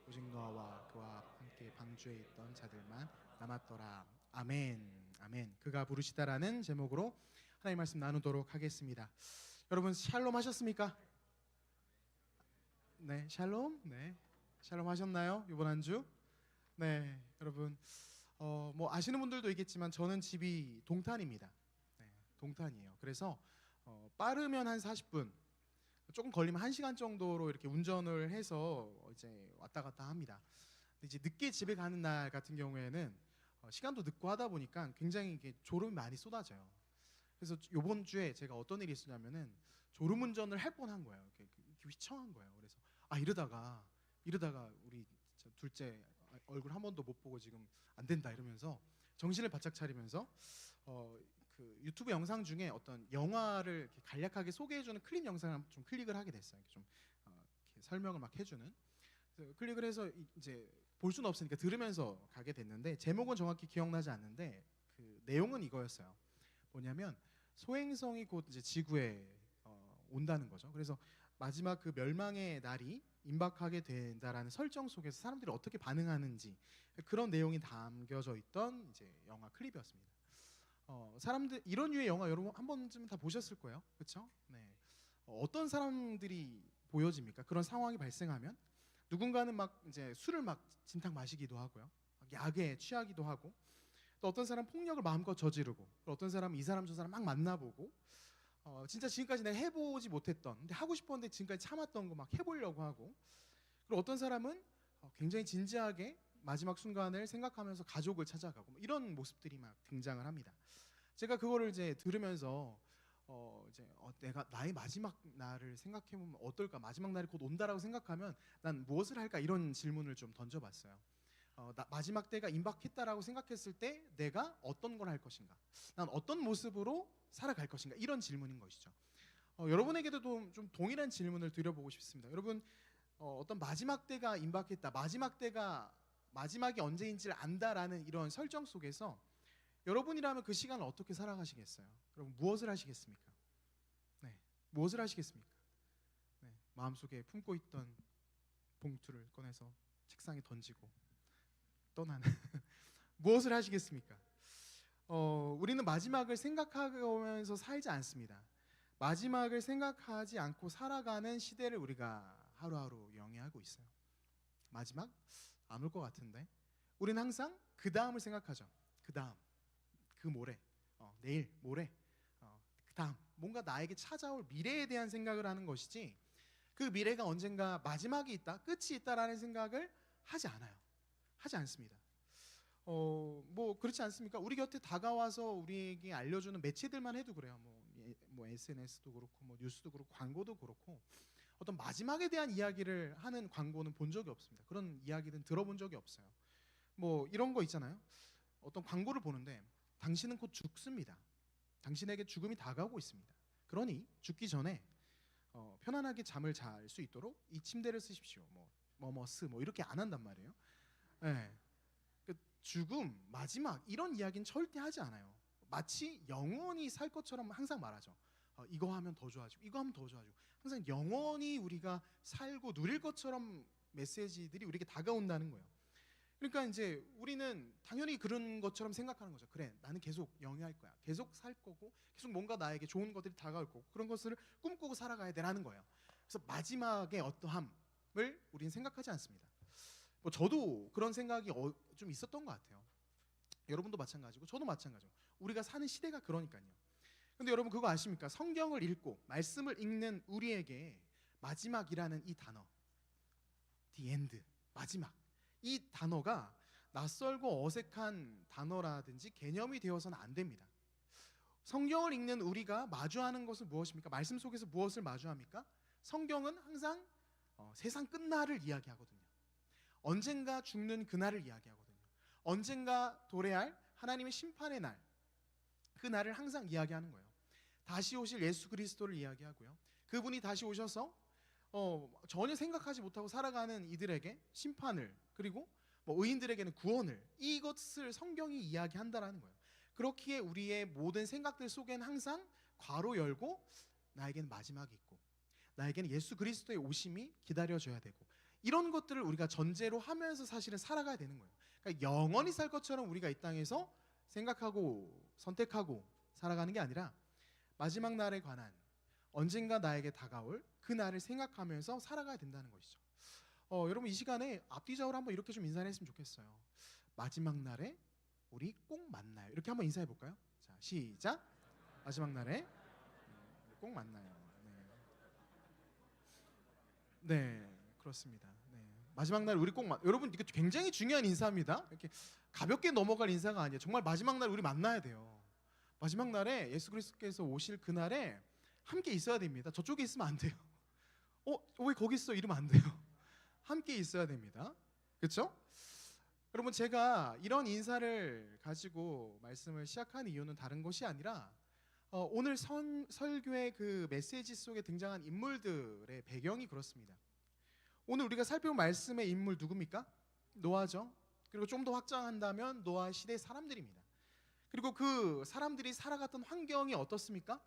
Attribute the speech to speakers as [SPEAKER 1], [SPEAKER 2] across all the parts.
[SPEAKER 1] 오직 너와 그와 함께 방주에 있던 자들만 남았더라. 아멘. 아멘. 그가 부르시다라는 제목으로 하나님 말씀 나누도록 하겠습니다. 여러분 샬롬 하셨습니까? 네, 샬롬. 네, 샬롬 하셨나요? 이번 한 주? 네, 여러분 뭐 아시는 분들도 있겠지만 저는 집이 동탄입니다. 네, 동탄이에요. 그래서 빠르면 한 40분, 조금 걸리면 1시간 정도로 이렇게 운전을 해서 이제 왔다 갔다 합니다. 근데 이제 늦게 집에 가는 날 같은 경우에는 시간도 늦고 하다 보니까 굉장히 이게 졸음이 많이 쏟아져요. 그래서 이번 주에 제가 어떤 일이 있었냐면은 졸음 운전을 할 뻔한 거예요. 이렇게 휘청한 거예요. 그래서 이러다가 우리 둘째 얼굴 한 번도 못 보고 지금 안 된다 이러면서 정신을 바짝 차리면서 그 유튜브 영상 중에 어떤 영화를 이렇게 간략하게 소개해주는 클립 영상을 좀 클릭을 하게 됐어요. 이렇게 좀 이렇게 설명을 막 해주는. 그래서 클릭을 해서 이제 볼 수는 없으니까 들으면서 가게 됐는데 제목은 정확히 기억나지 않는데 그 내용은 이거였어요. 뭐냐면 소행성이 곧 이제 지구에 온다는 거죠. 그래서 마지막 그 멸망의 날이 임박하게 된다라는 설정 속에서 사람들이 어떻게 반응하는지 그런 내용이 담겨져 있던 이제 영화 클립이었습니다. 사람들 이런 류의 영화 여러분 한 번쯤은 다 보셨을 거예요, 그렇죠? 네. 어떤 사람들이 보여집니까? 그런 상황이 발생하면 누군가는 막 이제 술을 막 진탕 마시기도 하고요, 막 약에 취하기도 하고, 또 어떤 사람 폭력을 마음껏 저지르고, 또 어떤 사람은 이 사람 저 사람 막 만나보고, 진짜 지금까지 내가 해보지 못했던, 근데 하고 싶었는데 지금까지 참았던 거 막 해보려고 하고, 그리고 어떤 사람은 굉장히 진지하게 마지막 순간을 생각하면서 가족을 찾아가고 뭐 이런 모습들이 막 등장을 합니다. 제가 그거를 이제 들으면서 내가 나의 마지막 날을 생각해 보면 어떨까? 마지막 날이 곧 온다라고 생각하면 난 무엇을 할까? 이런 질문을 좀 던져봤어요. 마지막 때가 임박했다라고 생각했을 때 내가 어떤 걸 할 것인가? 난 어떤 모습으로 살아갈 것인가? 이런 질문인 것이죠. 여러분에게도 좀 동일한 질문을 드려보고 싶습니다. 여러분 어떤 마지막 때가 임박했다, 마지막이 언제인지를 안다라는 이런 설정 속에서 여러분이라면 그 시간을 어떻게 살아가시겠어요? 여러분 무엇을 하시겠습니까? 네, 무엇을 하시겠습니까? 네, 마음속에 품고 있던 봉투를 꺼내서 책상에 던지고 떠나는 무엇을 하시겠습니까? 우리는 마지막을 생각하면서 살지 않습니다. 마지막을 생각하지 않고 살아가는 시대를 우리가 하루하루 영위하고 있어요. 마지막? 안 올 것 같은데. 우리는 항상 그 다음을 생각하죠. 그 다음, 그 모레, 내일, 모레, 그 다음 뭔가 나에게 찾아올 미래에 대한 생각을 하는 것이지, 그 미래가 언젠가 마지막이 있다, 끝이 있다라는 생각을 하지 않아요. 하지 않습니다. 뭐 그렇지 않습니까? 우리 곁에 다가와서 우리에게 알려주는 매체들만 해도 그래요. 뭐 SNS도 그렇고, 뭐 뉴스도 그렇고, 광고도 그렇고, 어떤 마지막에 대한 이야기를 하는 광고는 본 적이 없습니다. 그런 이야기는 들어본 적이 없어요. 뭐 이런 거 있잖아요. 어떤 광고를 보는데 당신은 곧 죽습니다. 당신에게 죽음이 다가오고 있습니다. 그러니 죽기 전에 편안하게 잠을 잘 수 있도록 이 침대를 쓰십시오. 뭐 이렇게 안 한단 말이에요. 네. 죽음, 마지막 이런 이야기는 절대 하지 않아요. 마치 영원히 살 것처럼 항상 말하죠. 이거 하면 더 좋아지고, 이거 하면 더 좋아지고, 항상 영원히 우리가 살고 누릴 것처럼 메시지들이 우리에게 다가온다는 거예요. 그러니까 이제 우리는 당연히 그런 것처럼 생각하는 거죠. 그래, 나는 계속 영위할 거야. 계속 살 거고, 계속 뭔가 나에게 좋은 것들이 다가올 거고, 그런 것을 꿈꾸고 살아가야 되라는 거예요. 그래서 마지막의 어떠함을 우리는 생각하지 않습니다. 뭐 저도 그런 생각이 좀 있었던 것 같아요. 여러분도 마찬가지고 저도 마찬가지고 우리가 사는 시대가 그러니까요. 근데 여러분 그거 아십니까? 성경을 읽고 말씀을 읽는 우리에게 마지막이라는 이 단어, the end, 마지막, 이 단어가 낯설고 어색한 단어라든지 개념이 되어서는 안 됩니다. 성경을 읽는 우리가 마주하는 것은 무엇입니까? 말씀 속에서 무엇을 마주합니까? 성경은 항상 세상 끝날을 이야기하거든요. 언젠가 죽는 그날을 이야기하거든요. 언젠가 도래할 하나님의 심판의 날, 그 날을 항상 이야기하는 거예요. 다시 오실 예수 그리스도를 이야기하고요. 그분이 다시 오셔서 전혀 생각하지 못하고 살아가는 이들에게 심판을, 그리고 뭐 의인들에게는 구원을, 이것을 성경이 이야기한다라는 거예요. 그렇기에 우리의 모든 생각들 속에는 항상 괄호 열고 나에게는 마지막이 있고, 나에게는 예수 그리스도의 오심이 기다려져야 되고, 이런 것들을 우리가 전제로 하면서 사실은 살아가야 되는 거예요. 그러니까 영원히 살 것처럼 우리가 이 땅에서 생각하고 선택하고 살아가는 게 아니라 마지막 날에 관한 언젠가 나에게 다가올 그 날을 생각하면서 살아가야 된다는 것이죠. 여러분 이 시간에 앞뒤적으로 한번 이렇게 좀 인사를 했으면 좋겠어요. 마지막 날에 우리 꼭 만나요. 이렇게 한번 인사해 볼까요? 자, 시작. 마지막 날에 꼭 만나요. 네, 그렇습니다. 네, 마지막 날 우리 여러분 이거 굉장히 중요한 인사입니다. 이렇게 가볍게 넘어갈 인사가 아니에요. 정말 마지막 날 우리 만나야 돼요. 마지막 날에 예수 그리스도께서 오실 그날에 함께 있어야 됩니다. 저쪽에 있으면 안 돼요. 왜 거기 있어? 이러면 안 돼요. 함께 있어야 됩니다. 그렇죠? 여러분 제가 이런 인사를 가지고 말씀을 시작한 이유는 다른 것이 아니라 오늘 설교의 그 메시지 속에 등장한 인물들의 배경이 그렇습니다. 오늘 우리가 살펴본 말씀의 인물 누굽니까? 노아죠. 그리고 좀 더 확장한다면 노아 시대 사람들입니다. 그리고 그 사람들이 살아갔던 환경이 어떻습니까?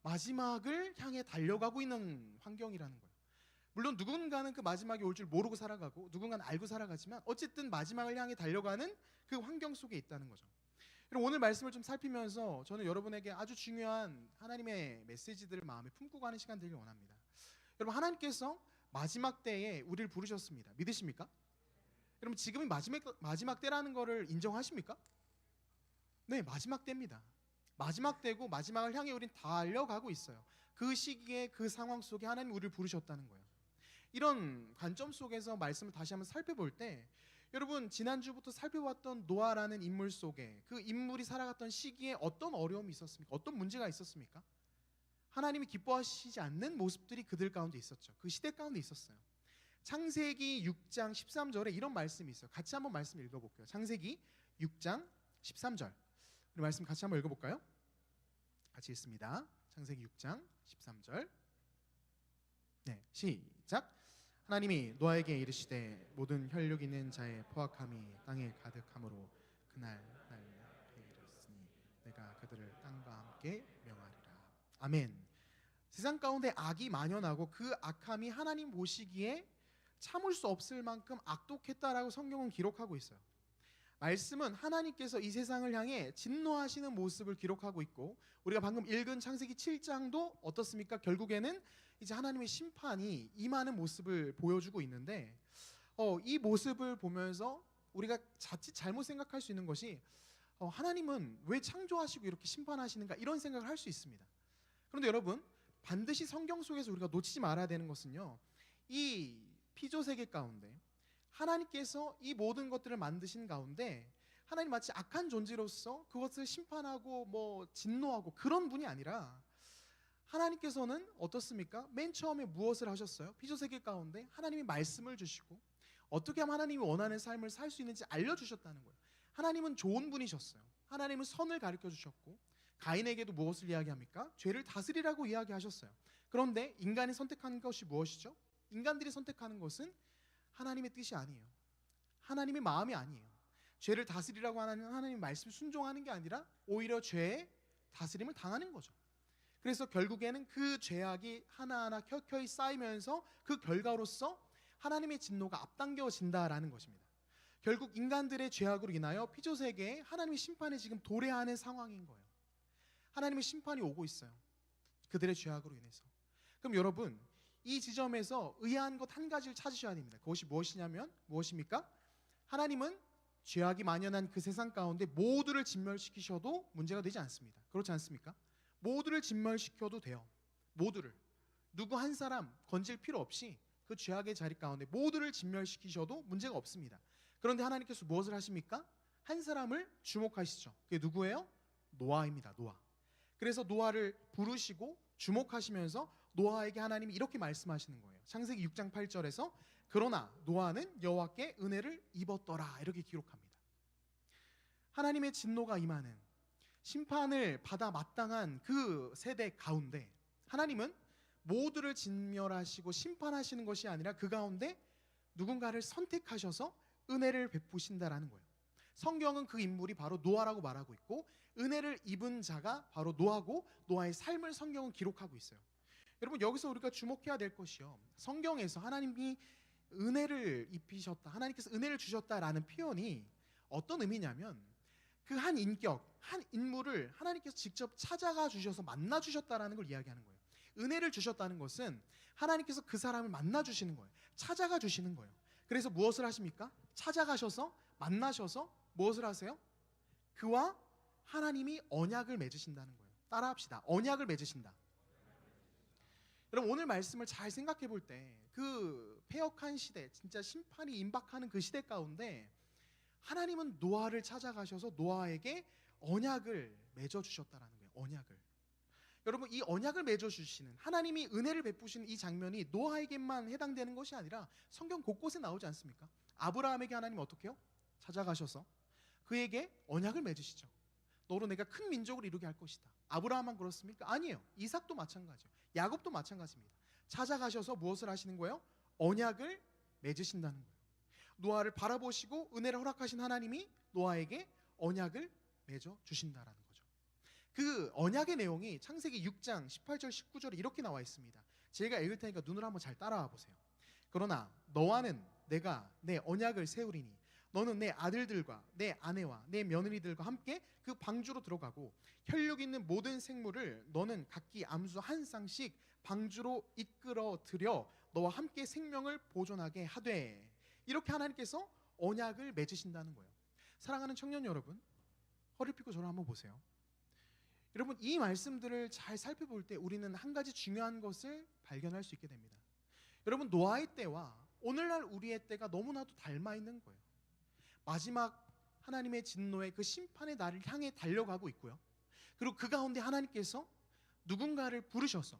[SPEAKER 1] 마지막을 향해 달려가고 있는 환경이라는 거예요. 물론 누군가는 그 마지막이 올 줄 모르고 살아가고 누군가는 알고 살아가지만 어쨌든 마지막을 향해 달려가는 그 환경 속에 있다는 거죠. 그럼 오늘 말씀을 좀 살피면서 저는 여러분에게 아주 중요한 하나님의 메시지들을 마음에 품고 가는 시간 되길 원합니다. 여러분 하나님께서 마지막 때에 우리를 부르셨습니다. 믿으십니까? 여러분 지금이 마지막 때라는 것을 인정하십니까? 네, 마지막 때입니다. 마지막 때고 마지막을 향해 우린 달려가고 있어요. 그 시기에 그 상황 속에 하나님이 우리를 부르셨다는 거예요. 이런 관점 속에서 말씀을 다시 한번 살펴볼 때 여러분 지난주부터 살펴봤던 노아라는 인물 속에 그 인물이 살아갔던 시기에 어떤 어려움이 있었습니까? 어떤 문제가 있었습니까? 하나님이 기뻐하시지 않는 모습들이 그들 가운데 있었죠. 그 시대 가운데 있었어요. 창세기 6장 13절에 이런 말씀이 있어요. 같이 한번 말씀 읽어볼게요. 창세기 6장 13절 우리 말씀 같이 한번 읽어볼까요? 같이 읽습니다. 창세기 6장 13절 네, 시작. 하나님이 노아에게 이르시되 모든 혈육 있는 자의 포악함이 땅에 가득함으로 그날 이르렀으니 내가 그들을 땅과 함께 명하리라. 아멘. 세상 가운데 악이 만연하고 그 악함이 하나님 보시기에 참을 수 없을 만큼 악독했다라고 성경은 기록하고 있어요. 말씀은 하나님께서 이 세상을 향해 진노하시는 모습을 기록하고 있고 우리가 방금 읽은 창세기 7장도 어떻습니까? 결국에는 이제 하나님의 심판이 임하는 모습을 보여주고 있는데 이 모습을 보면서 우리가 자칫 잘못 생각할 수 있는 것이 하나님은 왜 창조하시고 이렇게 심판하시는가 이런 생각을 할 수 있습니다. 그런데 여러분 반드시 성경 속에서 우리가 놓치지 말아야 되는 것은요, 이 피조세계 가운데 하나님께서 이 모든 것들을 만드신 가운데 하나님 마치 악한 존재로서 그것을 심판하고 진노하고 그런 분이 아니라 하나님께서는 어떻습니까? 맨 처음에 무엇을 하셨어요? 피조세계 가운데 하나님이 말씀을 주시고 어떻게 하면 하나님이 원하는 삶을 살 수 있는지 알려주셨다는 거예요. 하나님은 좋은 분이셨어요. 하나님은 선을 가르쳐 주셨고 가인에게도 무엇을 이야기합니까? 죄를 다스리라고 이야기하셨어요. 그런데 인간이 선택한 것이 무엇이죠? 인간들이 선택하는 것은 하나님의 뜻이 아니에요. 하나님의 마음이 아니에요. 죄를 다스리라고 하는 하나님의 말씀 순종하는 게 아니라 오히려 죄의 다스림을 당하는 거죠. 그래서 결국에는 그 죄악이 하나하나 켜켜이 쌓이면서 그 결과로서 하나님의 진노가 앞당겨진다라는 것입니다. 결국 인간들의 죄악으로 인하여 피조세계에 하나님의 심판이 지금 도래하는 상황인 거예요. 하나님의 심판이 오고 있어요. 그들의 죄악으로 인해서. 그럼 여러분 이 지점에서 의아한 것 한 가지를 찾으셔야 됩니다. 그것이 무엇입니까? 하나님은 죄악이 만연한 그 세상 가운데 모두를 진멸시키셔도 문제가 되지 않습니다. 그렇지 않습니까? 모두를 진멸시켜도 돼요. 모두를. 누구 한 사람 건질 필요 없이 그 죄악의 자리 가운데 모두를 진멸시키셔도 문제가 없습니다. 그런데 하나님께서 무엇을 하십니까? 한 사람을 주목하시죠. 그게 누구예요? 노아입니다. 노아. 그래서 노아를 부르시고 주목하시면서 노아에게 하나님이 이렇게 말씀하시는 거예요. 창세기 6장 8절에서 그러나 노아는 여호와께 은혜를 입었더라 이렇게 기록합니다. 하나님의 진노가 임하는 심판을 받아 마땅한 그 세대 가운데 하나님은 모두를 진멸하시고 심판하시는 것이 아니라 그 가운데 누군가를 선택하셔서 은혜를 베푸신다라는 거예요. 성경은 그 인물이 바로 노아라고 말하고 있고 은혜를 입은 자가 바로 노아고 노아의 삶을 성경은 기록하고 있어요. 여러분 여기서 우리가 주목해야 될 것이요, 성경에서 하나님이 은혜를 입히셨다, 하나님께서 은혜를 주셨다라는 표현이 어떤 의미냐면 그 한 인격, 한 인물을 하나님께서 직접 찾아가 주셔서 만나 주셨다라는 걸 이야기하는 거예요. 은혜를 주셨다는 것은 하나님께서 그 사람을 만나 주시는 거예요. 찾아가 주시는 거예요. 그래서 무엇을 하십니까? 찾아가셔서 만나셔서 무엇을 하세요? 그와 하나님이 언약을 맺으신다는 거예요. 따라합시다. 언약을 맺으신다. 여러분, 오늘 말씀을 잘 생각해 볼 때 그 패역한 시대, 진짜 심판이 임박하는 그 시대 가운데 하나님은 노아를 찾아가셔서 노아에게 언약을 맺어 주셨다라는 거예요. 언약을. 여러분, 이 언약을 맺어 주시는, 하나님이 은혜를 베푸시는 이 장면이 노아에게만 해당되는 것이 아니라 성경 곳곳에 나오지 않습니까? 아브라함에게 하나님 어떻게 해요? 찾아가셔서 그에게 언약을 맺으시죠. 너로 내가 큰 민족을 이루게 할 것이다. 아브라함만 그렇습니까? 아니에요. 이삭도 마찬가지예요. 야곱도 마찬가지입니다. 찾아가셔서 무엇을 하시는 거예요? 언약을 맺으신다는 거예요. 노아를 바라보시고 은혜를 허락하신 하나님이 노아에게 언약을 맺어 주신다라는 거죠. 그 언약의 내용이 창세기 6장 18절 19절에 이렇게 나와 있습니다. 제가 읽을 테니까 눈으로 한번 잘 따라와 보세요. 그러나 너와는 내가 내 언약을 세우리니 너는 내 아들들과 내 아내와 내 며느리들과 함께 그 방주로 들어가고 혈육 있는 모든 생물을 너는 각기 암수 한 쌍씩 방주로 이끌어 들여 너와 함께 생명을 보존하게 하되. 이렇게 하나님께서 언약을 맺으신다는 거예요. 사랑하는 청년 여러분, 허리를 펴고 저를 한번 보세요. 여러분, 이 말씀들을 잘 살펴볼 때 우리는 한 가지 중요한 것을 발견할 수 있게 됩니다. 여러분, 노아의 때와 오늘날 우리의 때가 너무나도 닮아 있는 거예요. 마지막 하나님의 진노의 그 심판의 날을 향해 달려가고 있고요. 그리고 그 가운데 하나님께서 누군가를 부르셔서,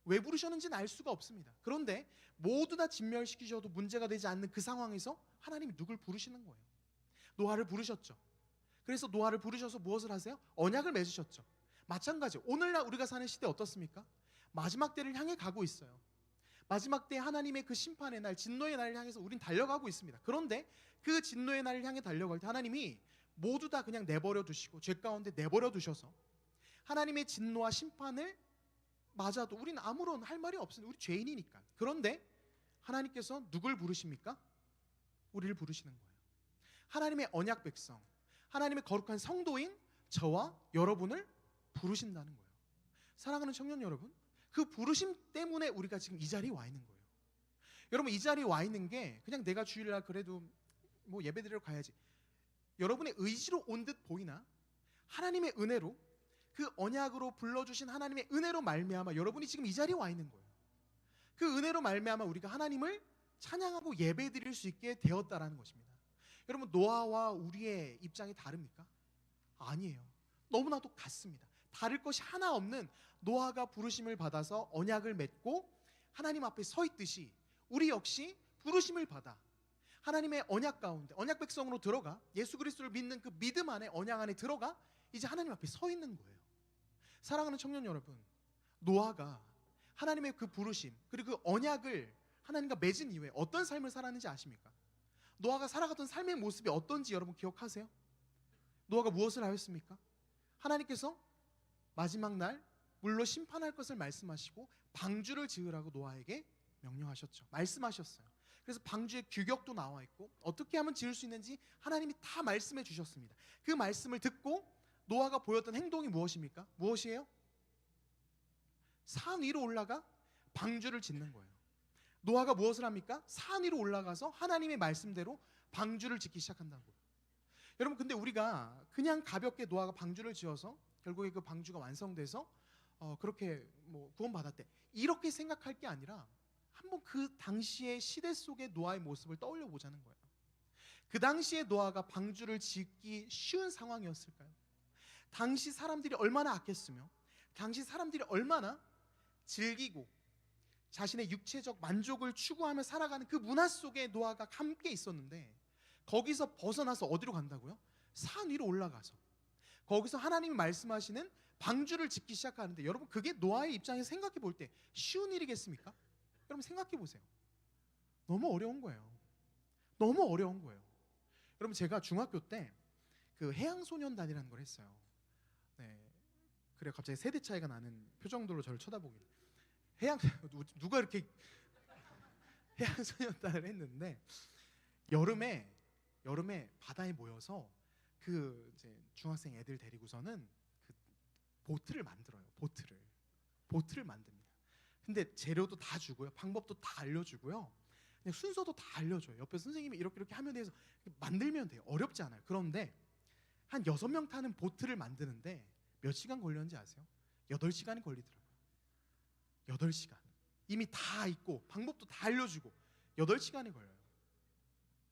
[SPEAKER 1] 왜 부르셨는지는 알 수가 없습니다. 그런데 모두 다 진멸시키셔도 문제가 되지 않는 그 상황에서 하나님이 누굴 부르시는 거예요? 노아를 부르셨죠. 그래서 노아를 부르셔서 무엇을 하세요? 언약을 맺으셨죠. 마찬가지로 오늘날 우리가 사는 시대 어떻습니까? 마지막 때를 향해 가고 있어요. 마지막 때 하나님의 그 심판의 날, 진노의 날을 향해서 우린 달려가고 있습니다. 그런데 그 진노의 날을 향해 달려갈 때 하나님이 모두 다 그냥 내버려 두시고 죄 가운데 내버려 두셔서 하나님의 진노와 심판을 맞아도 우리는 아무런 할 말이 없습니다. 우리 죄인이니까. 그런데 하나님께서 누굴 부르십니까? 우리를 부르시는 거예요. 하나님의 언약 백성, 하나님의 거룩한 성도인 저와 여러분을 부르신다는 거예요. 사랑하는 청년 여러분, 그 부르심 때문에 우리가 지금 이 자리에 와 있는 거예요. 여러분, 이 자리에 와 있는 게 그냥 내가 주일날 그래도 뭐 예배드리러 가야지, 여러분의 의지로 온 듯 보이나 하나님의 은혜로, 그 언약으로 불러주신 하나님의 은혜로 말미암아 여러분이 지금 이 자리에 와 있는 거예요. 그 은혜로 말미암아 우리가 하나님을 찬양하고 예배드릴 수 있게 되었다라는 것입니다. 여러분, 노아와 우리의 입장이 다릅니까? 아니에요. 너무나도 같습니다. 다를 것이 하나 없는 노아가 부르심을 받아서 언약을 맺고 하나님 앞에 서 있듯이 우리 역시 부르심을 받아 하나님의 언약 가운데, 언약 백성으로 들어가 예수 그리스도를 믿는 그 믿음 안에, 언약 안에 들어가 이제 하나님 앞에 서 있는 거예요. 사랑하는 청년 여러분, 노아가 하나님의 그 부르심 그리고 그 언약을 하나님과 맺은 이후에 어떤 삶을 살았는지 아십니까? 노아가 살아갔던 삶의 모습이 어떤지 여러분 기억하세요? 노아가 무엇을 하였습니까? 하나님께서 마지막 날 물로 심판할 것을 말씀하시고 방주를 지으라고 노아에게 명령하셨죠. 말씀하셨어요. 그래서 방주의 규격도 나와 있고 어떻게 하면 지을 수 있는지 하나님이 다 말씀해 주셨습니다. 그 말씀을 듣고 노아가 보였던 행동이 무엇입니까? 무엇이에요? 산 위로 올라가 방주를 짓는 거예요. 노아가 무엇을 합니까? 산 위로 올라가서 하나님의 말씀대로 방주를 짓기 시작한다는 거예요. 여러분, 근데 우리가 그냥 가볍게 노아가 방주를 지어서 결국에 그 방주가 완성돼서 그렇게 뭐 구원받았대, 이렇게 생각할 게 아니라 한번 그 당시의 시대 속의 노아의 모습을 떠올려 보자는 거예요. 그 당시에 노아가 방주를 짓기 쉬운 상황이었을까요? 당시 사람들이 얼마나 악했으며 당시 사람들이 얼마나 즐기고 자신의 육체적 만족을 추구하며 살아가는 그 문화 속에 노아가 함께 있었는데, 거기서 벗어나서 어디로 간다고요? 산 위로 올라가서 거기서 하나님이 말씀하시는 방주를 짓기 시작하는데, 여러분, 그게 노아의 입장에서 생각해 볼 때 쉬운 일이겠습니까? 여러분, 생각해 보세요. 너무 어려운 거예요. 너무 어려운 거예요. 여러분, 제가 중학교 때 그 해양소년단이라는 걸 했어요. 네, 그래 갑자기 세대 차이가 나는 표정들로 저를 쳐다보길. 누가 이렇게 해양소년단을 했는데 여름에 바다에 모여서 그 이제 중학생 애들 데리고서는 그 보트를 만들어요. 보트를 만듭니다. 근데 재료도 다 주고요. 방법도 다 알려주고요. 그냥 순서도 다 알려줘요. 옆에 선생님이 이렇게 하면 돼서 만들면 돼요. 어렵지 않아요. 그런데 한 6명 타는 보트를 만드는데 몇 시간 걸렸는지 아세요? 8시간이 걸리더라고요. 8시간. 이미 다 있고 방법도 다 알려주고 8시간이 걸려요.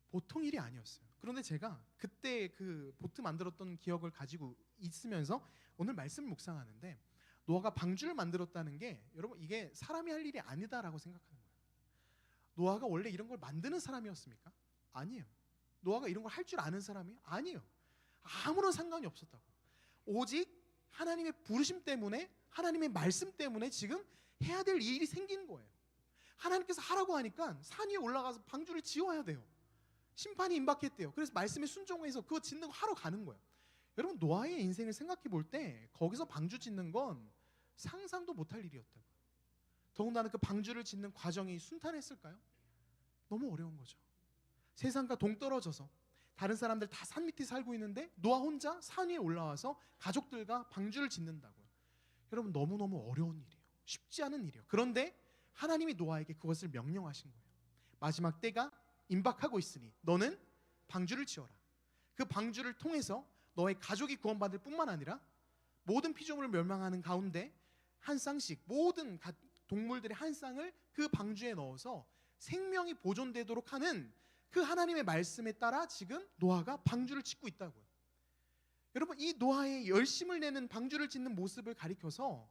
[SPEAKER 1] 보통 일이 아니었어요. 그런데 제가 그때 그 보트 만들었던 기억을 가지고 있으면서 오늘 말씀을 묵상하는데 노아가 방주를 만들었다는 게 여러분 이게 사람이 할 일이 아니다라고 생각하는 거예요. 노아가 원래 이런 걸 만드는 사람이었습니까? 아니에요. 노아가 이런 걸 할 줄 아는 사람이 아니에요. 아무런 상관이 없었다고. 오직 하나님의 부르심 때문에 하나님의 말씀 때문에 지금 해야 될 일이 생긴 거예요. 하나님께서 하라고 하니까 산 위에 올라가서 방주를 지어야 돼요. 심판이 임박했대요. 그래서 말씀에 순종해서 그거 짓는 거 하러 가는 거예요. 여러분 노아의 인생을 생각해 볼 때 거기서 방주 짓는 건 상상도 못할 일이었다고. 더군다나 그 방주를 짓는 과정이 순탄했을까요? 너무 어려운 거죠. 세상과 동떨어져서 다른 사람들 다 산 밑에 살고 있는데 노아 혼자 산 위에 올라와서 가족들과 방주를 짓는다고요. 여러분 너무너무 어려운 일이에요. 쉽지 않은 일이에요. 그런데 하나님이 노아에게 그것을 명령하신 거예요. 마지막 때가 임박하고 있으니 너는 방주를 지어라. 그 방주를 통해서 너의 가족이 구원받을 뿐만 아니라 모든 피조물을 멸망하는 가운데 한 쌍씩 모든 동물들의 한 쌍을 그 방주에 넣어서 생명이 보존되도록 하는 그 하나님의 말씀에 따라 지금 노아가 방주를 짓고 있다고요. 여러분 이 노아의 열심을 내는 방주를 짓는 모습을 가리켜서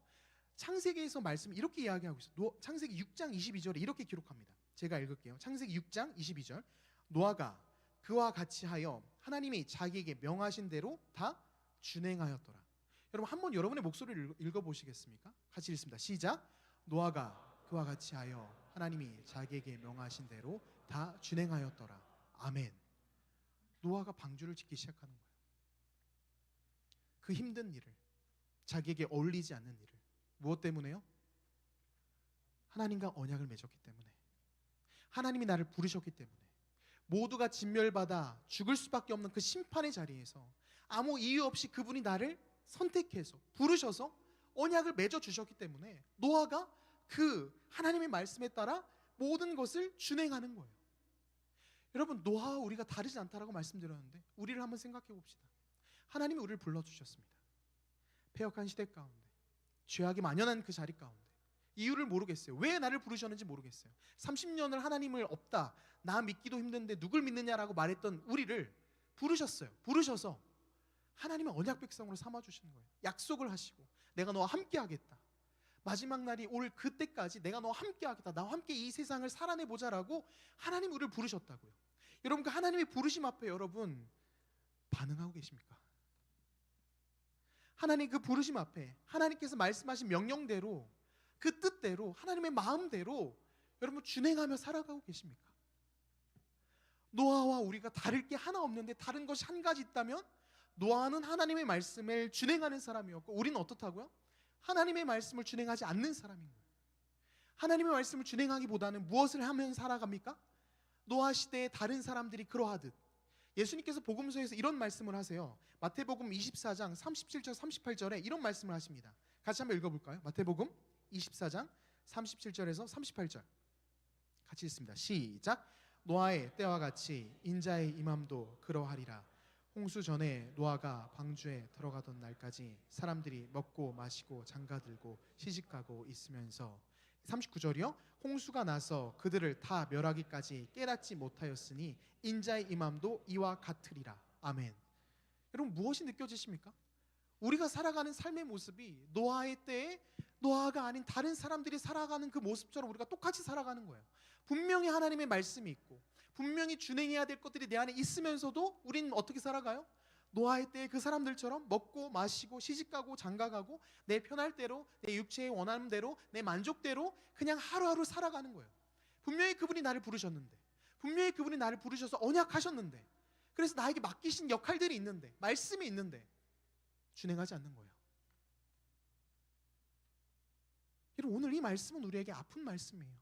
[SPEAKER 1] 창세기에서 말씀 이렇게 이야기하고 있어요. 창세기 6장 22절에 이렇게 기록합니다. 제가 읽을게요. 창세기 6장 22절. 노아가 그와 같이 하여 하나님이 자기에게 명하신 대로 다 준행하였더라. 여러분 한번 여러분의 목소리를 읽어보시겠습니까? 같이 읽습니다. 시작. 노아가 그와 같이 하여 하나님이 자기에게 명하신 대로 다 준행하였더라. 아멘. 노아가 방주를 짓기 시작하는 거예요. 그 힘든 일을, 자기에게 어울리지 않는 일을. 무엇 때문에요? 하나님과 언약을 맺었기 때문에, 하나님이 나를 부르셨기 때문에, 모두가 진멸받아 죽을 수밖에 없는 그 심판의 자리에서 아무 이유 없이 그분이 나를 선택해서 부르셔서 언약을 맺어주셨기 때문에 노아가 그 하나님의 말씀에 따라 모든 것을 준행하는 거예요. 여러분 노아와 우리가 다르지 않다라고 말씀드렸는데 우리를 한번 생각해 봅시다. 하나님이 우리를 불러주셨습니다. 패역한 시대 가운데, 죄악이 만연한 그 자리 가운데 이유를 모르겠어요. 왜 나를 부르셨는지 모르겠어요. 30년을 하나님을 없다, 나 믿기도 힘든데 누굴 믿느냐라고 말했던 우리를 부르셨어요. 부르셔서 하나님의 언약 백성으로 삼아주시는 거예요. 약속을 하시고 내가 너와 함께 하겠다, 마지막 날이 올 그때까지 내가 너와 함께 하겠다, 나와 함께 이 세상을 살아내보자라고 하나님 우리를 부르셨다고요. 여러분 그 하나님의 부르심 앞에 여러분 반응하고 계십니까? 하나님 그 부르심 앞에 하나님께서 말씀하신 명령대로 그 뜻대로 하나님의 마음대로 여러분 준행하며 살아가고 계십니까? 노아와 우리가 다를 게 하나 없는데 다른 것이 한 가지 있다면 노아는 하나님의 말씀을 준행하는 사람이었고 우리는 어떻다고요? 하나님의 말씀을 준행하지 않는 사람인 거예요. 하나님의 말씀을 준행하기보다는 무엇을 하면 살아갑니까? 노아 시대의 다른 사람들이 그러하듯 예수님께서 복음서에서 이런 말씀을 하세요. 마태복음 24장 37절 38절에 이런 말씀을 하십니다. 같이 한번 읽어볼까요? 마태복음 24장 37절에서 38절 같이 읽습니다. 시작. 노아의 때와 같이 인자의 임함도 그러하리라. 홍수 전에 노아가 방주에 들어가던 날까지 사람들이 먹고 마시고 장가들고 시집가고 있으면서 39절이요. 홍수가 나서 그들을 다 멸하기까지 깨닫지 못하였으니 인자의 임함도 이와 같으리라. 아멘. 여러분 무엇이 느껴지십니까? 우리가 살아가는 삶의 모습이 노아의 때에 노아가 아닌 다른 사람들이 살아가는 그 모습처럼 우리가 똑같이 살아가는 거예요. 분명히 하나님의 말씀이 있고 분명히 준행해야 될 것들이 내 안에 있으면서도 우리는 어떻게 살아가요? 노아의 때에 그 사람들처럼 먹고 마시고 시집가고 장가가고 내 편할 대로, 내 육체의 원하는 대로, 내 만족대로 그냥 하루하루 살아가는 거예요. 분명히 그분이 나를 부르셨는데, 분명히 그분이 나를 부르셔서 언약하셨는데, 그래서 나에게 맡기신 역할들이 있는데, 말씀이 있는데 준행하지 않는 거예요. 여러분 오늘 이 말씀은 우리에게 아픈 말씀이에요.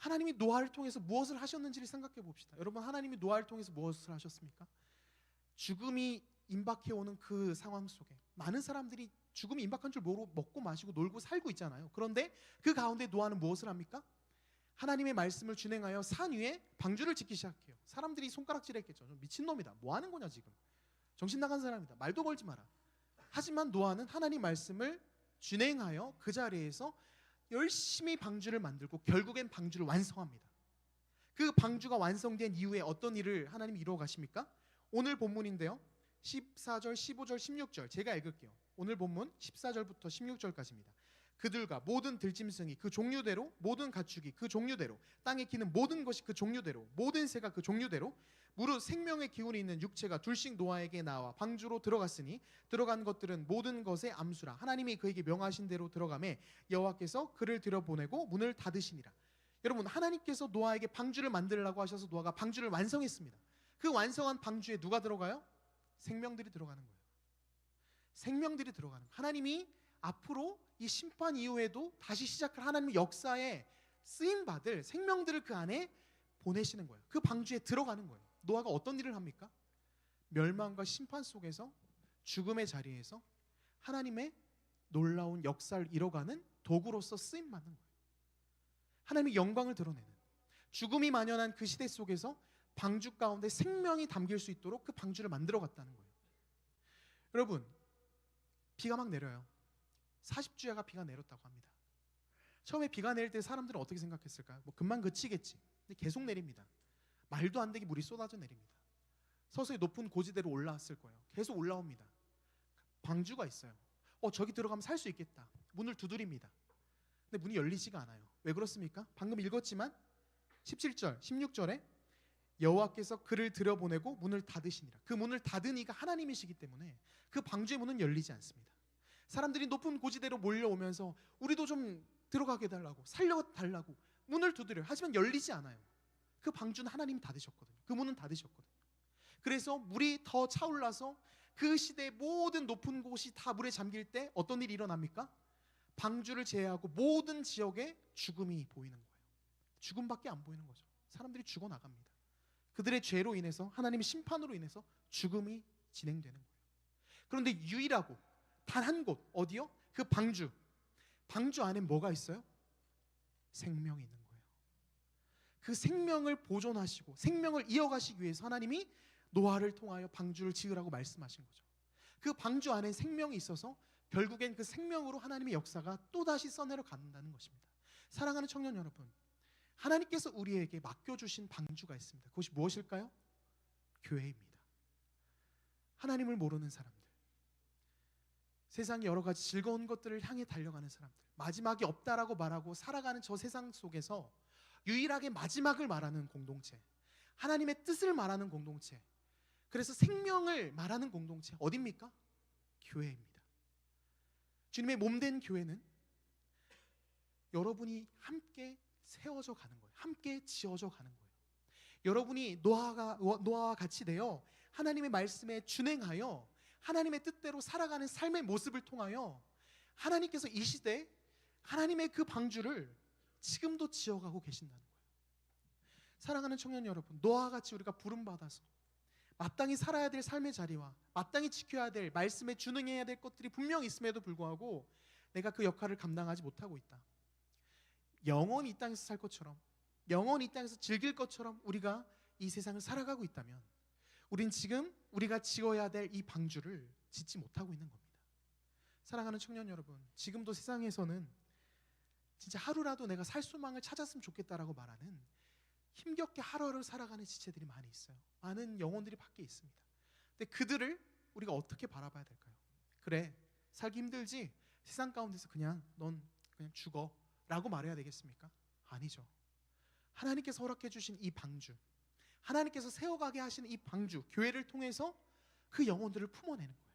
[SPEAKER 1] 하나님이 노아를 통해서 무엇을 하셨는지를 생각해 봅시다. 여러분, 하나님이 노아를 통해서 무엇을 하셨습니까? 죽음이 임박해오는 그 상황 속에 많은 사람들이 죽음이 임박한 줄 모르고 먹고 마시고 놀고 살고 있잖아요. 그런데 그 가운데 노아는 무엇을 합니까? 하나님의 말씀을 준행하여 산 위에 방주를 짓기 시작해요. 사람들이 손가락질했겠죠. 미친놈이다, 뭐 하는 거냐 지금, 정신 나간 사람이다, 말도 걸지 마라. 하지만 노아는 하나님 말씀을 준행하여 그 자리에서 열심히 방주를 만들고 결국엔 방주를 완성합니다. 그 방주가 완성된 이후에 어떤 일을 하나님이 이루어 가십니까? 오늘 본문인데요, 14절, 15절, 16절 제가 읽을게요. 오늘 본문 14절부터 16절까지입니다. 그들과 모든 들짐승이 그 종류대로, 모든 가축이 그 종류대로, 땅에 기는 모든 것이 그 종류대로, 모든 새가 그 종류대로, 무릇 생명의 기운이 있는 육체가 둘씩 노아에게 나와 방주로 들어갔으니 들어간 것들은 모든 것의 암수라. 하나님이 그에게 명하신 대로 들어가매 여호와께서 그를 들여보내고 문을 닫으시니라. 여러분, 하나님께서 노아에게 방주를 만들라고 하셔서 노아가 방주를 완성했습니다. 그 완성한 방주에 누가 들어가요? 생명들이 들어가는 거예요. 생명들이 들어가는 거예요. 하나님이 앞으로 이 심판 이후에도 다시 시작할 하나님의 역사에 쓰임받을 생명들을 그 안에 보내시는 거예요. 그 방주에 들어가는 거예요. 노아가 어떤 일을 합니까? 멸망과 심판 속에서, 죽음의 자리에서 하나님의 놀라운 역사를 이뤄가는 도구로서 쓰임받는 거예요. 하나님의 영광을 드러내는, 죽음이 만연한 그 시대 속에서 방주 가운데 생명이 담길 수 있도록 그 방주를 만들어 갔다는 거예요. 여러분, 비가 막 내려요. 40주야가 비가 내렸다고 합니다. 처음에 비가 내릴 때 사람들은 어떻게 생각했을까요? 뭐 금방 그치겠지. 근데 계속 내립니다. 말도 안 되게 물이 쏟아져 내립니다. 서서히 높은 고지대로 올라왔을 거예요. 계속 올라옵니다. 방주가 있어요. 저기 들어가면 살 수 있겠다. 문을 두드립니다. 근데 문이 열리지가 않아요. 왜 그렇습니까? 방금 읽었지만 17절, 16절에 여호와께서 그를 들여보내고 문을 닫으시니라. 그 문을 닫은 이가 하나님이시기 때문에 그 방주의 문은 열리지 않습니다. 사람들이 높은 고지대로 몰려오면서 우리도 좀 들어가게 해달라고, 살려달라고 문을 두드려요. 하지만 열리지 않아요. 그 방주는 하나님이 닫으셨거든요. 그 문은 닫으셨거든요. 그래서 물이 더 차올라서 그 시대의 모든 높은 곳이 다 물에 잠길 때 어떤 일이 일어납니까? 방주를 제외하고 모든 지역에 죽음이 보이는 거예요. 죽음밖에 안 보이는 거죠. 사람들이 죽어나갑니다. 그들의 죄로 인해서, 하나님의 심판으로 인해서 죽음이 진행되는 거예요. 그런데 유일하고 단 한 곳, 어디요? 그 방주. 방주 안에 뭐가 있어요? 생명이 있는 거예요. 그 생명을 보존하시고 생명을 이어가시기 위해서 하나님이 노아를 통하여 방주를 지으라고 말씀하신 거죠. 그 방주 안에 생명이 있어서 결국엔 그 생명으로 하나님의 역사가 또다시 써내려 간다는 것입니다. 사랑하는 청년 여러분, 하나님께서 우리에게 맡겨주신 방주가 있습니다. 그것이 무엇일까요? 교회입니다. 하나님을 모르는 사람들, 세상의 여러 가지 즐거운 것들을 향해 달려가는 사람들, 마지막이 없다라고 말하고 살아가는 저 세상 속에서 유일하게 마지막을 말하는 공동체, 하나님의 뜻을 말하는 공동체, 그래서 생명을 말하는 공동체, 어디입니까? 교회입니다. 주님의 몸된 교회는 여러분이 함께 세워져 가는 거예요. 함께 지어져 가는 거예요. 여러분이 노아와 같이 되어 하나님의 말씀에 준행하여 하나님의 뜻대로 살아가는 삶의 모습을 통하여 하나님께서 이 시대에 하나님의 그 방주를 지금도 지어가고 계신다는 거예요. 사랑하는 청년 여러분, 노아와 같이 우리가 부름받아서 마땅히 살아야 될 삶의 자리와 마땅히 지켜야 될, 말씀에 준응해야 될 것들이 분명히 있음에도 불구하고 내가 그 역할을 감당하지 못하고 있다. 영원히 이 땅에서 살 것처럼, 영원히 이 땅에서 즐길 것처럼 우리가 이 세상을 살아가고 있다면 우린 지금 우리가 지어야 될 이 방주를 짓지 못하고 있는 겁니다. 사랑하는 청년 여러분, 지금도 세상에서는 진짜 하루라도 내가 살 소망을 찾았으면 좋겠다라고 말하는 힘겹게 하루를 살아가는 지체들이 많이 있어요. 많은 영혼들이 밖에 있습니다. 근데 그들을 우리가 어떻게 바라봐야 될까요? 그래, 살기 힘들지? 세상 가운데서 넌 그냥 죽어 라고 말해야 되겠습니까? 아니죠. 하나님께서 허락해 주신 이 방주, 하나님께서 세워가게 하시는 이 방주, 교회를 통해서 그 영혼들을 품어내는 거예요.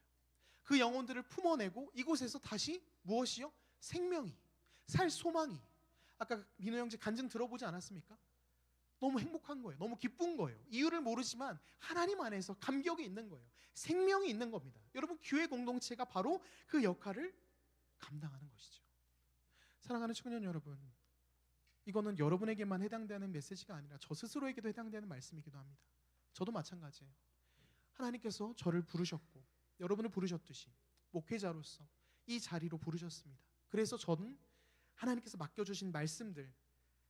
[SPEAKER 1] 그 영혼들을 품어내고 이곳에서 다시 무엇이요? 생명이, 살 소망이. 아까 민호 형제 간증 들어보지 않았습니까? 너무 행복한 거예요. 너무 기쁜 거예요. 이유를 모르지만 하나님 안에서 감격이 있는 거예요. 생명이 있는 겁니다. 여러분, 교회 공동체가 바로 그 역할을 감당하는 것이죠. 사랑하는 청년 여러분, 이거는 여러분에게만 해당되는 메시지가 아니라 저 스스로에게도 해당되는 말씀이기도 합니다. 저도 마찬가지예요. 하나님께서 저를 부르셨고 여러분을 부르셨듯이 목회자로서 이 자리로 부르셨습니다. 그래서 저는 하나님께서 맡겨주신 말씀들,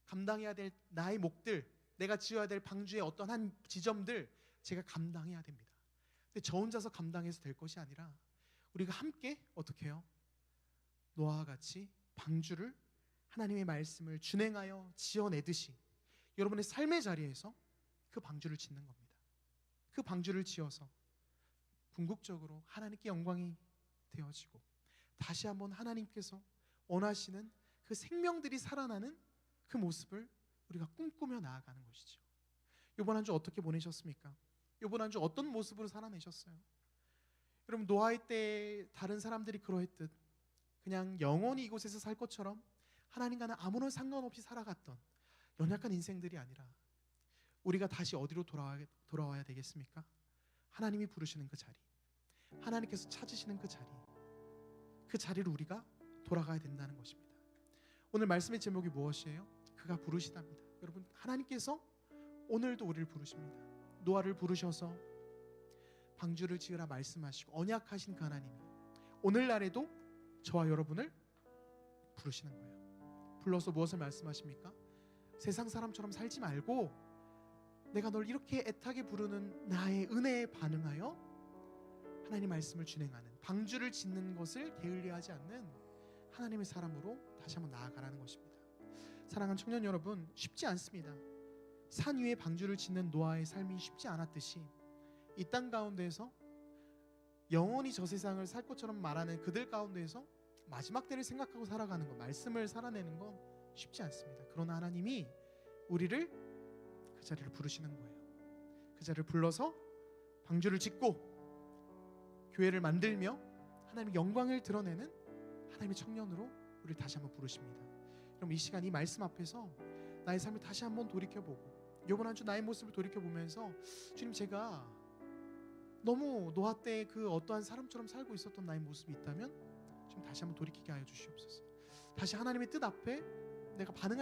[SPEAKER 1] 감당해야 될 나의 몫들, 내가 지어야 될 방주의 어떤 한 지점들 제가 감당해야 됩니다. 근데 저 혼자서 감당해서 될 것이 아니라 우리가 함께 어떻게 해요? 노아와 같이 방주를 하나님의 말씀을 준행하여 지어내듯이 여러분의 삶의 자리에서 그 방주를 짓는 겁니다. 그 방주를 지어서 궁극적으로 하나님께 영광이 되어지고 다시 한번 하나님께서 원하시는 그 생명들이 살아나는 그 모습을 우리가 꿈꾸며 나아가는 것이죠. 이번 한 주 어떻게 보내셨습니까? 이번 한 주 어떤 모습으로 살아내셨어요? 여러분, 노아의 때 다른 사람들이 그러했듯 그냥 영원히 이곳에서 살 것처럼 하나님과는 아무런 상관없이 살아갔던 연약한 인생들이 아니라 우리가 다시 어디로 돌아와야 되겠습니까? 하나님이 부르시는 그 자리, 하나님께서 찾으시는 그 자리, 그 자리로 우리가 돌아가야 된다는 것입니다. 오늘 말씀의 제목이 무엇이에요? 그가 부르시답니다. 여러분, 하나님께서 오늘도 우리를 부르십니다. 노아를 부르셔서 방주를 지으라 말씀하시고 언약하신 그 하나님이 오늘날에도 저와 여러분을 부르시는 거예요. 불러서 무엇을 말씀하십니까? 세상 사람처럼 살지 말고 내가 널 이렇게 애타게 부르는 나의 은혜에 반응하여 하나님 말씀을 준행하는, 방주를 짓는 것을 게을리하지 않는 하나님의 사람으로 다시 한번 나아가라는 것입니다. 사랑하는 청년 여러분, 쉽지 않습니다. 산 위에 방주를 짓는 노아의 삶이 쉽지 않았듯이 이 땅 가운데에서 영원히 저 세상을 살 것처럼 말하는 그들 가운데에서 마지막 때를 생각하고 살아가는 것, 말씀을 살아내는 건 쉽지 않습니다. 그러나 하나님이 우리를 그 자리를 부르시는 거예요. 그 자리를 불러서 방주를 짓고 교회를 만들며 하나님의 영광을 드러내는 하나님의 청년으로 우리를 다시 한번 부르십니다. 그럼 이 시간 이 말씀 앞에서 나의 삶을 다시 한번 돌이켜보고 이번 한 주 나의 모습을 돌이켜보면서 주님, 제가 너무 노아 때 그 어떠한 사람처럼 살고 있었던 나의 모습이 있다면 좀 다시 한번 돌이키게 하여 주시옵소서. 다시 하나님의 뜻 앞에 내가 반응할